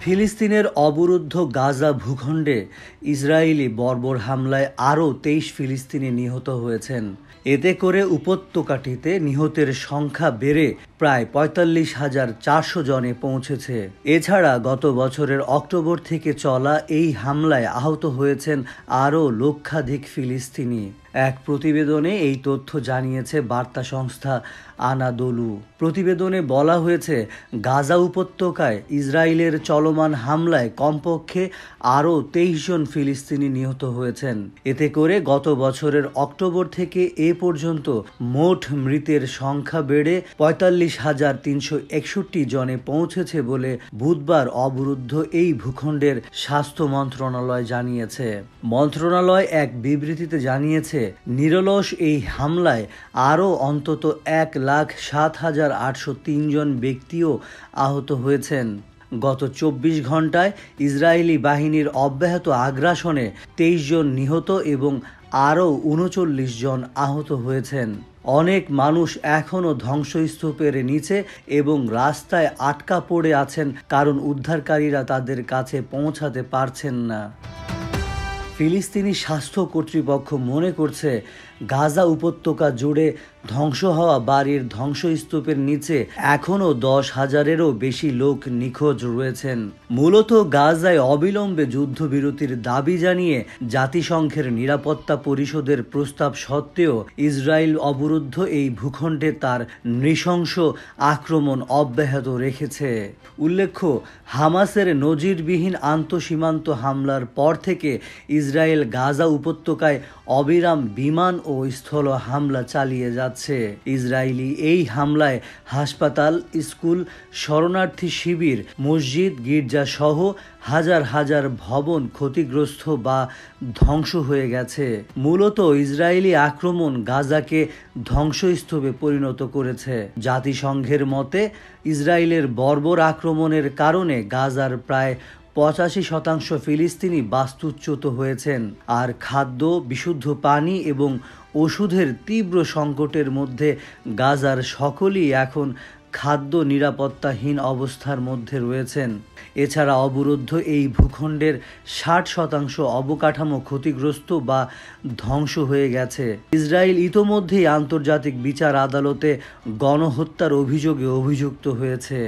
ফিলিস্তিনের অবরুদ্ধ গাজা ভূখণ্ডে ইসরায়েলি বর্বর হামলায় আরও ২৩ ফিলিস্তিনি নিহত হয়েছেন। এতে করে উপত্যকাটিতে নিহতের সংখ্যা বেড়ে প্রায় ৪৫,৪০০ জনে পৌঁছেছে। এছাড়া গত বছরের অক্টোবর থেকে চলা এই হামলায় আহত হয়েছেন আরও লক্ষাধিক ফিলিস্তিনি। এক প্রতিবেদনে এই তথ্য জানিয়েছে বার্তা সংস্থা আনাদোলু। প্রতিবেদনে বলা হয়েছে, গাজা উপত্যকায় ইসরায়েলের চলমান হামলায় কমপক্ষে আরও ২৩ জন ফিলিস্তিনি নিহত হয়েছেন। এতে করে গত বছরের অক্টোবর থেকে এ পর্যন্ত মোট মৃতের সংখ্যা বেড়ে ৪৫,৩৬১ জনে পৌঁছেছে বলে বুধবার অবরুদ্ধ এই ভূখণ্ডের স্বাস্থ্য মন্ত্রণালয় জানিয়েছে। মন্ত্রণালয় এক বিবৃতিতে জানিয়েছে, নিরলস এই হামলায় আরও অন্তত ১,০৭,৮০৩ জন ব্যক্তিও আহত হয়েছেন। গত ২৪ ঘন্টায় ইসরায়েলি বাহিনীর অব্যাহত আগ্রাসনে ২৩ জন নিহত এবং আরও ৩৯ জন আহত হয়েছেন। অনেক মানুষ এখনও ধ্বংসস্তূপের নিচে এবং রাস্তায় আটকা পড়ে আছেন, কারণ উদ্ধারকারীরা তাদের কাছে পৌঁছাতে পারছেন না। ফিলিস্তিনি স্বাস্থ্য কর্তৃপক্ষ মনে করছে, গাজা উপত্যকা জুড়ে ধ্বংস হওয়া বাড়ির ধ্বংসস্তূপের নিচে এখনও ১০,০০০-এরও বেশি লোক নিখোঁজ রয়েছেন। মূলত গাজায় অবিলম্বে যুদ্ধবিরতির দাবি জানিয়ে জাতিসংঘের নিরাপত্তা পরিষদের প্রস্তাব সত্ত্বেও ইসরায়েল অবরুদ্ধ এই ভূখণ্ডে তার নৃশংস আক্রমণ অব্যাহত রেখেছে। উল্লেখ্য, হামাসের নজিরবিহীন আন্তঃসীমান্ত হামলার পর থেকে ইসরায়েল গাজা উপত্যকায় অবিরাম বিমান ও স্থল হামলা চালিয়ে যাচ্ছে। ইসরায়েলি এই হামলায় হাসপাতাল, স্কুল, শরণার্থী শিবির, মসজিদ, গির্জা সহ হাজার হাজার ভবন ক্ষতিগ্রস্ত বা ধ্বংস হয়ে গেছে। মূলত ইসরায়েলি আক্রমণ গাজাকে ধ্বংসস্তূপে পরিণত করেছে। জাতিসংঘের মতে, ইসরায়েলের বর্বর আক্রমণের কারণে গাজার প্রায় ৮৫% ফিলিস্তিনি বাস্তুচ্যুত হয়েছেন, আর খাদ্য, বিশুদ্ধ পানি এবং ওষুধের তীব্র সংকটের মধ্যে গাজার সকলেই এখন খাদ্য নিরাপত্তাহীন অবস্থার মধ্যে রয়েছেন। এছাড়া অবরুদ্ধ এই ভূখণ্ডের ৬০% অবকাঠামো ক্ষতিগ্রস্ত বা ধ্বংস হয়ে গেছে। ইসরায়েল ইতোমধ্যেই আন্তর্জাতিক বিচার আদালতে গণহত্যার অভিযোগে অভিযুক্ত হয়েছে।